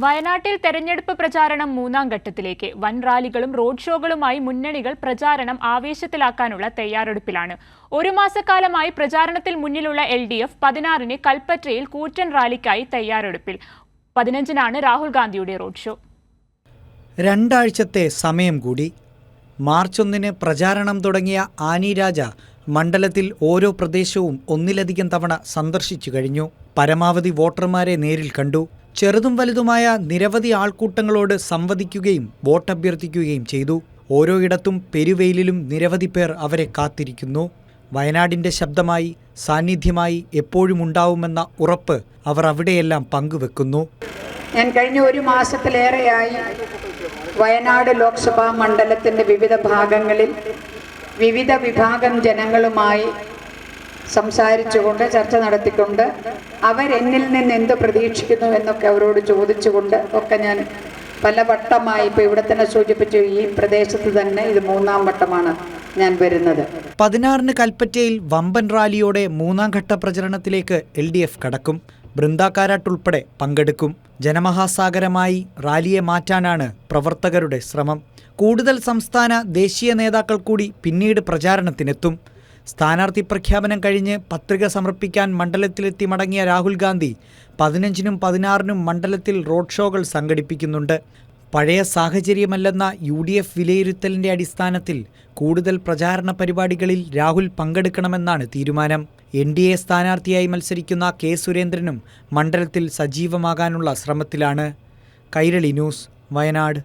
വയനാട്ടിൽ തെരഞ്ഞെടുപ്പ് പ്രചാരണം മൂന്നാം ഘട്ടത്തിലേക്ക്. വൻ റാലികളും റോഡ് ഷോകളുമായി മുന്നണികൾ പ്രചാരണം ആവേശത്തിലാക്കാനുള്ള തയ്യാറെടുപ്പിലാണ്. ഒരു മാസക്കാലമായി പ്രചാരണത്തിൽ മുന്നിലുള്ള LDF 16-ന് കൽപ്പറ്റയിൽ കൂറ്റൻ റാലിക്കായി തയ്യാറെടുപ്പിൽ. 15-നാണ് രാഹുൽ ഗാന്ധിയുടെ റോഡ് ഷോ. രണ്ടാഴ്ചത്തെ സമയം കൂടി. മാർച്ച് 1-ന് പ്രചാരണം തുടങ്ങിയ ആനി രാജ മണ്ഡലത്തിൽ ഓരോ പ്രദേശവും ഒന്നിലധികം തവണ സന്ദർശിച്ചു കഴിഞ്ഞു. പരമാവധി വോട്ടർമാരെ നേരിൽ കണ്ടു. ചെറുതും വലുതുമായ നിരവധി ആൾക്കൂട്ടങ്ങളോട് സംവദിക്കുകയും വോട്ടഭ്യർത്ഥിക്കുകയും ചെയ്തു. ഓരോയിടത്തും പെരുവെയിലിലും നിരവധി പേർ അവരെ കാത്തിരിക്കുന്നു. വയനാടിൻ്റെ ശബ്ദമായി, സാന്നിധ്യമായി എപ്പോഴും ഉണ്ടാവുമെന്ന ഉറപ്പ് അവർ അവിടെയെല്ലാം പങ്കുവെക്കുന്നു. ഞാൻ കഴിഞ്ഞ ഒരു മാസത്തിലേറെയായി വയനാട് ലോക്സഭാ മണ്ഡലത്തിൻ്റെ വിവിധ ഭാഗങ്ങളിൽ വിവിധ വിഭാഗം ജനങ്ങളുമായി സംസാരിച്ചുകൊണ്ട് ചർച്ച നടത്തിക്കൊണ്ട് അവരെന്നിൽ നിന്ന് എന്ത് പ്രതീക്ഷിക്കുന്നു എന്നൊക്കെ അവരോട് ചോദിച്ചുകൊണ്ട് ഒക്കെ ഞാൻ പല വട്ടമായി ഇപ്പോൾ ഇവിടെ തന്നെ സൂചിപ്പിച്ചു. ഈ പ്രദേശത്ത് തന്നെ ഇത് മൂന്നാം വട്ടമാണ് ഞാൻ വരുന്നത്. 16-ന് കൽപ്പറ്റയിൽ വമ്പൻ റാലിയോടെ മൂന്നാം ഘട്ട പ്രചരണത്തിലേക്ക് LDF കടക്കും. ബൃന്ദാക്കാരാട്ടുൾപ്പെടെ പങ്കെടുക്കും. ജനമഹാസാഗരമായി റാലിയെ മാറ്റാനാണ് പ്രവർത്തകരുടെ ശ്രമം. കൂടുതൽ സംസ്ഥാന ദേശീയ നേതാക്കൾ കൂടി പിന്നീട് പ്രചാരണത്തിനെത്തും. സ്ഥാനാർത്ഥി പ്രഖ്യാപനം കഴിഞ്ഞ് പത്രിക സമർപ്പിക്കാൻ മണ്ഡലത്തിലെത്തി മടങ്ങിയ രാഹുൽ ഗാന്ധി 15-നും 16-നും മണ്ഡലത്തിൽ റോഡ് ഷോകൾ സംഘടിപ്പിക്കുന്നുണ്ട്. പഴയ സാഹചര്യമല്ലെന്ന UDF വിലയിരുത്തലിൻ്റെ അടിസ്ഥാനത്തിൽ കൂടുതൽ പ്രചാരണ പരിപാടികളിൽ രാഹുൽ പങ്കെടുക്കണമെന്നാണ് തീരുമാനം. NDA സ്ഥാനാർത്ഥിയായി മത്സരിക്കുന്ന K സുരേന്ദ്രനും മണ്ഡലത്തിൽ സജീവമാകാനുള്ള ശ്രമത്തിലാണ്. കൈരളി ന്യൂസ്, വയനാട്.